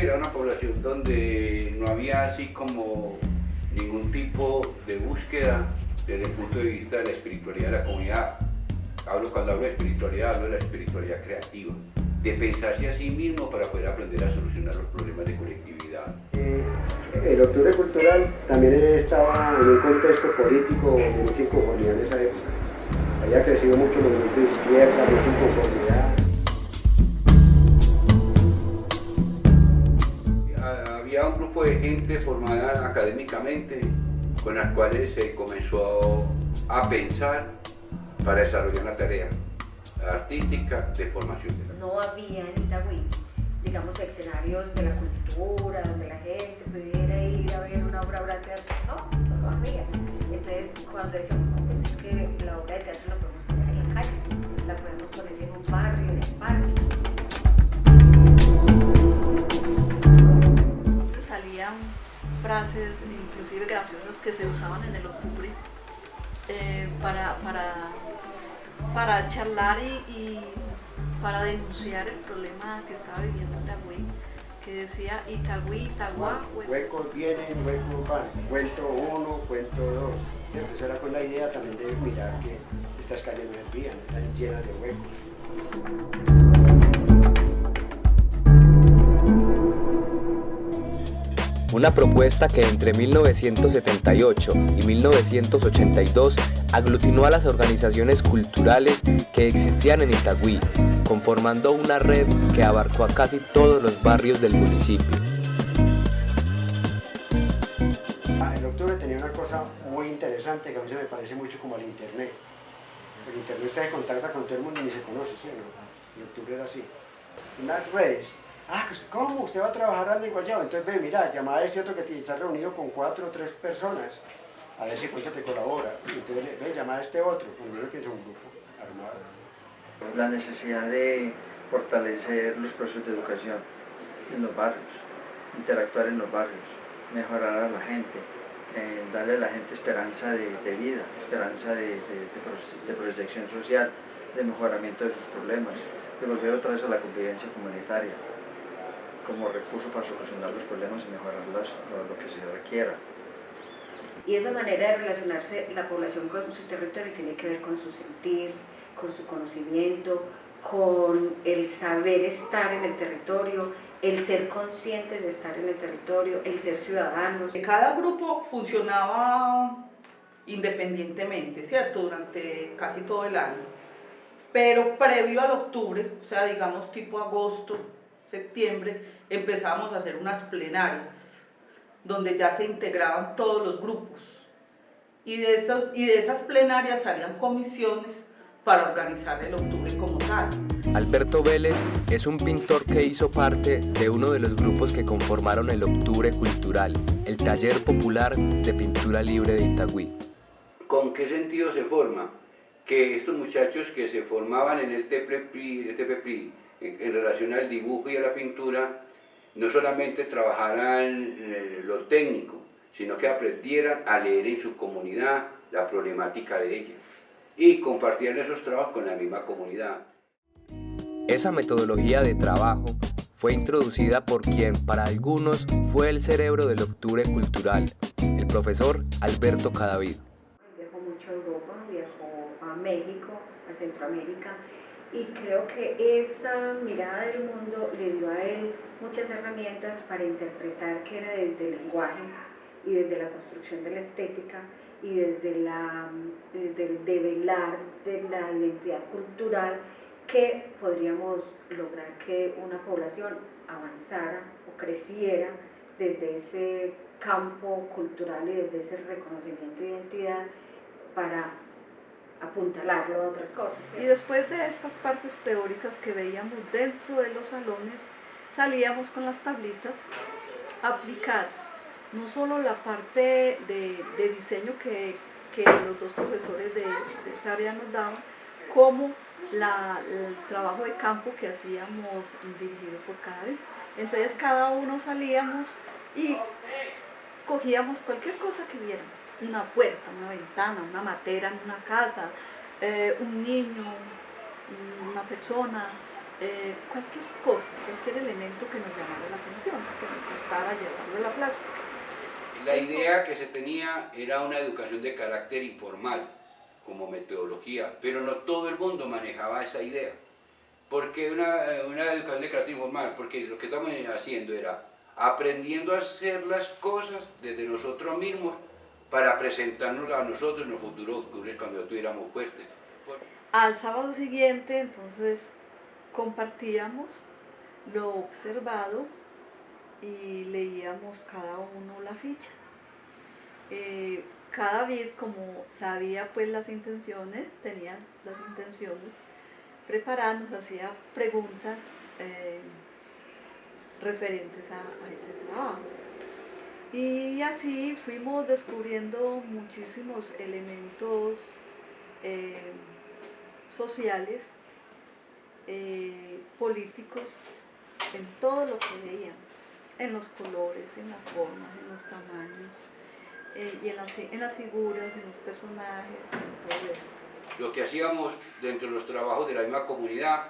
era una población donde no había así como ningún tipo de búsqueda desde el punto de vista de la espiritualidad de la comunidad. Cuando hablo de espiritualidad, hablo de la espiritualidad creativa, de pensarse a sí mismo para poder aprender a solucionar los problemas de colectividad. El Octubre Cultural también estaba en un contexto político de mucha inconformidad en esa época. Había crecido mucho el movimiento de izquierda, mucha inconformidad. Había un grupo de gente formada académicamente con las cuales se comenzó a pensar para desarrollar una tarea artística de formación. No había en Itagüí, digamos, escenarios de la cultura, donde la gente pudiera ir a ver una obra de teatro. No lo había. Entonces, cuando decíamos, no, pues es que la obra de teatro la podemos poner en la calle, la podemos poner en un barrio, en el parque. Entonces salían frases, inclusive graciosas, que se usaban en el octubre para charlar y para denunciar el problema que estaba viviendo Itagüí, que decía Itagüí, Itagua, huecos vienen, huecos van, cuento uno, cuento dos. Esa era con la idea también de mirar que estas calles no servían, están llenas de huecos. Una propuesta que entre 1978 y 1982 aglutinó a las organizaciones culturales que existían en Itagüí, conformando una red que abarcó a casi todos los barrios del municipio. El octubre tenía una cosa muy interesante que a mí se me parece mucho como el internet. El internet usted se contacta con todo el mundo y ni se conoce, ¿sí o no? El octubre era así. Unas redes. ¿Cómo? ¿Usted va a trabajar en Guayabo? Entonces ve, mira, llamada es cierto que estás reunido con 4 o 3 personas, a ver si cuánto te colabora. Entonces ve, llamada a este otro, cuando uno piensa un grupo armado. La necesidad de fortalecer los procesos de educación en los barrios, interactuar en los barrios, mejorar a la gente, darle a la gente esperanza de vida, esperanza de proyección social, de mejoramiento de sus problemas, de volver otra vez a la convivencia comunitaria como recurso para solucionar los problemas y mejorar lo que se requiera. Y esa manera de relacionarse la población con su territorio tiene que ver con su sentir, con su conocimiento, con el saber estar en el territorio, el ser conscientes de estar en el territorio, el ser ciudadanos. Cada grupo funcionaba independientemente, ¿cierto? Durante casi todo el año. Pero previo al octubre, o sea, digamos tipo agosto, septiembre, empezábamos a hacer unas plenarias donde ya se integraban todos los grupos y de esas plenarias salían comisiones para organizar el octubre como tal. Alberto Vélez es un pintor que hizo parte de uno de los grupos que conformaron el Octubre Cultural, el taller popular de pintura libre de Itagüí. ¿Con qué sentido se forma? Que estos muchachos que se formaban en el TPPRI en relación al dibujo y a la pintura, no solamente trabajaran lo técnico, sino que aprendieran a leer en su comunidad la problemática de ella y compartieran esos trabajos con la misma comunidad. Esa metodología de trabajo fue introducida por quien para algunos fue el cerebro del Octubre Cultural, el profesor Alberto Cadavid. Viajó mucho a Europa, viajó a México, a Centroamérica, y creo que esa mirada del mundo le dio a él muchas herramientas para interpretar que era desde el lenguaje y desde la construcción de la estética y desde el develar de la identidad cultural que podríamos lograr que una población avanzara o creciera desde ese campo cultural y desde ese reconocimiento de identidad para apuntalarlo a otras cosas, ¿sí? Y después de estas partes teóricas que veíamos dentro de los salones, salíamos con las tablitas a aplicar no solo la parte de diseño que los dos profesores de esta área nos daban, como el trabajo de campo que hacíamos dirigido por cada vez. Entonces cada uno salíamos y cogíamos cualquier cosa que viéramos, una puerta, una ventana, una matera en una casa, un niño, una persona, cualquier cosa, cualquier elemento que nos llamara la atención. imaginación, que me gustara llevarlo a la plástica. La idea que se tenía era una educación de carácter informal, como metodología, pero no todo el mundo manejaba esa idea. ¿Por qué una educación de carácter informal? Porque lo que estamos haciendo era aprendiendo a hacer las cosas desde nosotros mismos para presentarnos a nosotros en los futuros octubres cuando estuviéramos fuertes. Al sábado siguiente, entonces, compartíamos lo observado y leíamos cada uno la ficha. Cada vid, como sabía pues las intenciones, tenía las intenciones preparadas, nos hacía preguntas referentes a ese trabajo. Y así fuimos descubriendo muchísimos elementos sociales, políticos, en todo lo que veíamos, en los colores, en las formas, en los tamaños, y en las figuras, en los personajes, en todo esto. Lo que hacíamos dentro de los trabajos de la misma comunidad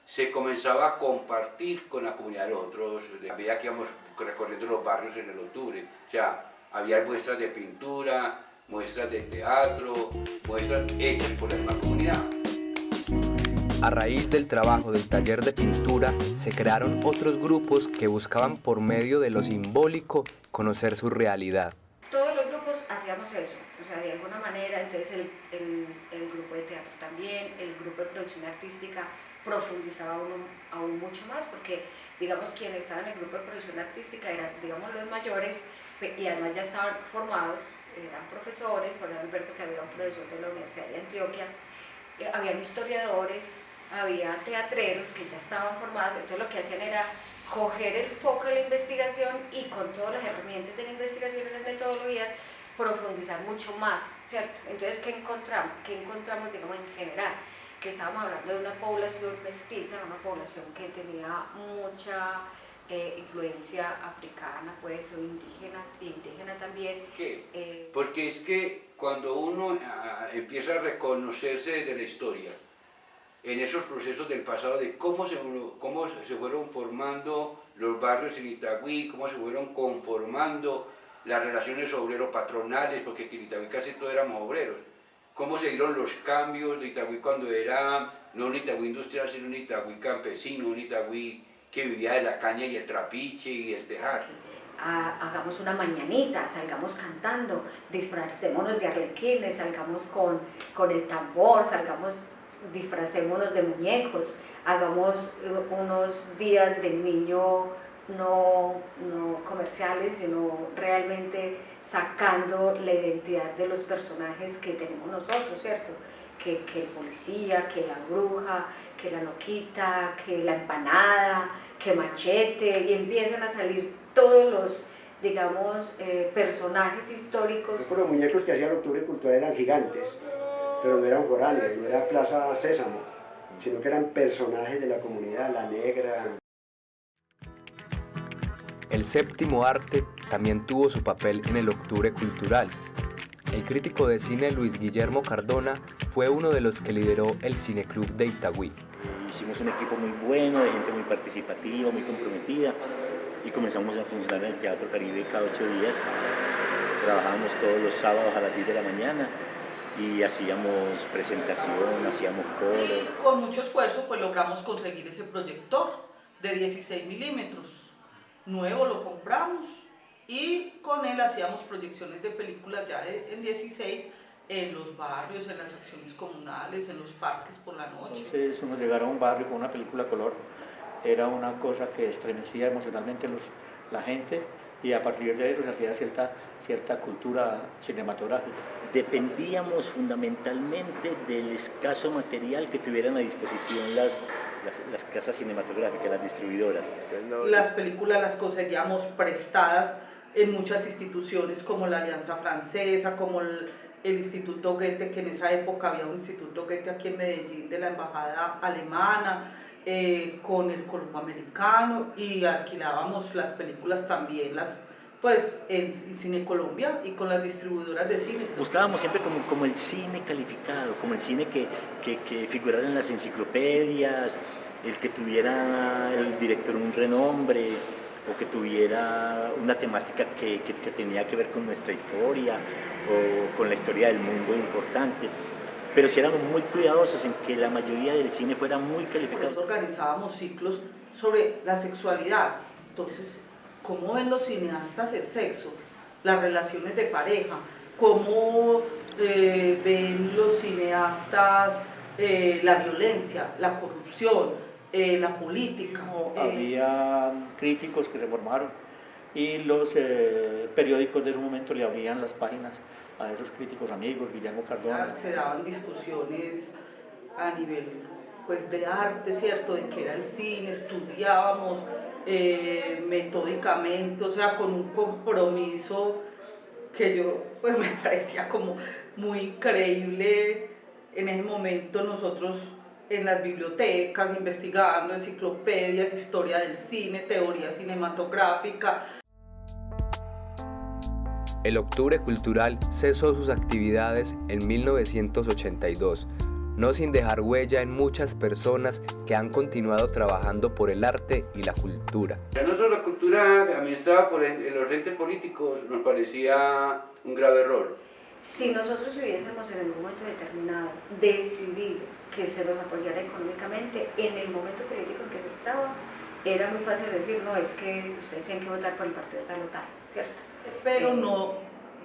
se comenzaba a compartir con la comunidad de los otros, a medida que íbamos recorriendo los barrios en el octubre. O sea, había muestras de pintura, muestras de teatro, muestras hechas por la misma comunidad. A raíz del trabajo del taller de pintura, se crearon otros grupos que buscaban por medio de lo simbólico conocer su realidad. Todos los grupos hacíamos eso, o sea, de alguna manera. Entonces el grupo de teatro también, el grupo de producción artística profundizaba aún mucho más, porque digamos quienes estaban en el grupo de producción artística eran, digamos, los mayores, y además ya estaban formados, eran profesores. Por ejemplo, Alberto, que había un profesor de la Universidad de Antioquia, habían historiadores, había teatreros que ya estaban formados. Entonces lo que hacían era coger el foco de la investigación y con todas las herramientas de la investigación y las metodologías profundizar mucho más, ¿cierto? Entonces, ¿qué encontramos, digamos, en general? Que estábamos hablando de una población mestiza, una población que tenía mucha influencia africana, pues, o indígena también. ¿Qué? Porque es que cuando uno empieza a reconocerse desde la historia, en esos procesos del pasado, de cómo se fueron formando los barrios en Itagüí, cómo se fueron conformando las relaciones obreros-patronales, porque en Itagüí casi todos éramos obreros, cómo se dieron los cambios de Itagüí cuando era no un Itagüí industrial, sino un Itagüí campesino, un Itagüí que vivía de la caña y el trapiche y el tejar. Hagamos una mañanita, salgamos cantando, disfracémonos de arlequines, salgamos con el tambor, disfracémonos de muñecos, hagamos unos días del niño no comerciales, sino realmente sacando la identidad de los personajes que tenemos nosotros, ¿cierto? Que el policía, que la bruja, que la loquita, que la empanada, que Machete, y empiezan a salir todos los, digamos, personajes históricos. Los muñecos que hacía el Octubre Cultural eran gigantes, pero no eran foráneos, no era Plaza Sésamo, sino que eran personajes de la comunidad, la negra. El séptimo arte también tuvo su papel en el Octubre Cultural. El crítico de cine Luis Guillermo Cardona fue uno de los que lideró el Cineclub de Itagüí. Hicimos un equipo muy bueno, de gente muy participativa, muy comprometida, y comenzamos a funcionar en el Teatro Caribe cada 8 días. Trabajábamos todos los sábados a las 10 de la mañana y hacíamos presentación, hacíamos foro. Y con mucho esfuerzo pues logramos conseguir ese proyector de 16 milímetros. Nuevo, lo compramos y con él hacíamos proyecciones de películas ya en 16 en los barrios, en las acciones comunales, en los parques por la noche. Entonces uno llegar a un barrio con una película a color era una cosa que estremecía emocionalmente la gente, y a partir de eso se hacía cierta cultura cinematográfica. Dependíamos fundamentalmente del escaso material que tuvieran a disposición las casas cinematográficas, las distribuidoras. Las películas las conseguíamos prestadas en muchas instituciones como la Alianza Francesa, como el Instituto Goethe, que en esa época había un Instituto Goethe aquí en Medellín de la Embajada Alemana, con el Colombo Americano, y alquilábamos las películas también, en Cine Colombia y con las distribuidoras de cine. Buscábamos siempre como el cine calificado, como el cine que figurara en las enciclopedias, el que tuviera el director un renombre, o que tuviera una temática que tenía que ver con nuestra historia o con la historia del mundo importante. Pero sí éramos muy cuidadosos en que la mayoría del cine fuera muy Por calificado. eso organizábamos ciclos sobre la sexualidad. Entonces, ¿cómo ven los cineastas el sexo? Las relaciones de pareja. ¿Cómo ven los cineastas la violencia, la corrupción, la política? Había críticos que se formaron y los periódicos de ese momento le abrían las páginas a esos críticos amigos, Guillermo Cardona. Se daban discusiones a nivel pues, de arte, ¿cierto? De qué era el cine, estudiábamos metódicamente, o sea, con un compromiso que yo pues me parecía como muy increíble. En ese momento nosotros en las bibliotecas investigando enciclopedias, historia del cine, teoría cinematográfica. El Octubre Cultural cesó sus actividades en 1982, no sin dejar huella en muchas personas que han continuado trabajando por el arte y la cultura. A nosotros la cultura administrada por los entes políticos nos parecía un grave error. Si nosotros hubiésemos en algún momento determinado decidido que se nos apoyara económicamente en el momento político en que se estaba, era muy fácil decir, no, es que ustedes tienen que votar por el partido tal o tal, ¿cierto? Pero no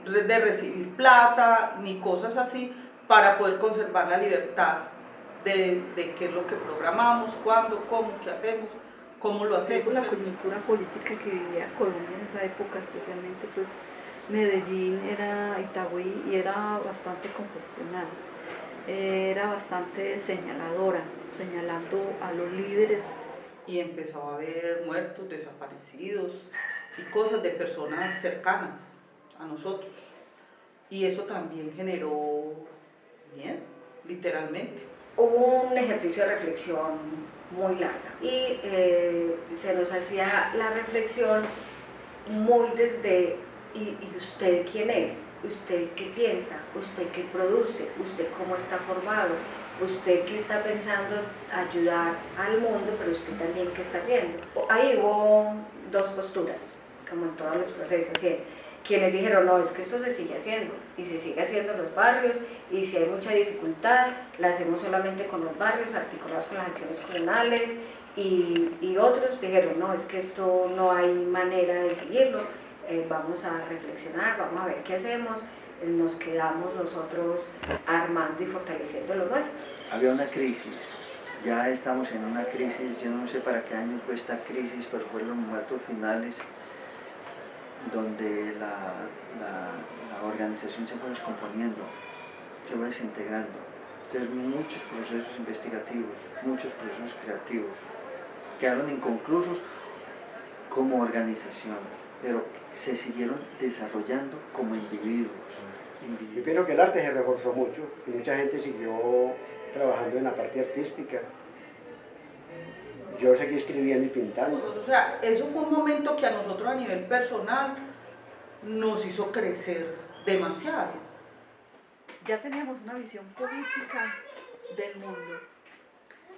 de recibir plata ni cosas así para poder conservar la libertad de qué es lo que programamos, cuándo, cómo, qué hacemos, cómo lo hacemos. La coyuntura política que vivía Colombia en esa época, especialmente pues Medellín, era Itagüí y era bastante congestionada, era bastante señaladora, señalando a los líderes. Y empezó a haber muertos, desaparecidos y cosas de personas cercanas a nosotros. Y eso también generó miedo, literalmente. Hubo un ejercicio de reflexión muy larga y se nos hacía la reflexión muy desde ¿y usted quién es? ¿Usted qué piensa? ¿Usted qué produce? ¿Usted cómo está formado? ¿Usted qué está pensando ayudar al mundo? Pero usted también qué está haciendo. Ahí hubo dos posturas, como en todos los procesos, y es quienes dijeron, no, es que esto se sigue haciendo, y se sigue haciendo en los barrios, y si hay mucha dificultad, la hacemos solamente con los barrios, articulados con las acciones comunales, y otros dijeron, no, es que esto no hay manera de seguirlo, vamos a reflexionar, vamos a ver qué hacemos, nos quedamos nosotros armando y fortaleciendo lo nuestro. Había una crisis, ya estamos en una crisis, yo no sé para qué años fue esta crisis, pero fueron los momentos finales donde la organización se fue descomponiendo, se fue desintegrando. Entonces muchos procesos investigativos, muchos procesos creativos quedaron inconclusos como organización, pero se siguieron desarrollando como individuos. Yo creo que el arte se reforzó mucho y mucha gente siguió trabajando en la parte artística. Yo seguí escribiendo y pintando. O sea, eso fue un momento que a nosotros a nivel personal nos hizo crecer demasiado. Ya teníamos una visión política del mundo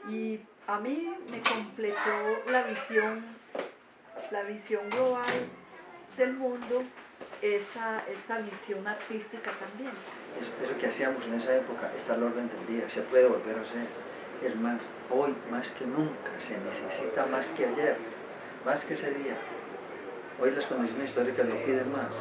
y a mí me completó la visión global del mundo, esa visión artística también. Eso que hacíamos en esa época está al orden del día, se puede volver a hacer. Es más, hoy más que nunca se necesita más que ayer, más que ese día. Hoy las condiciones históricas lo piden más.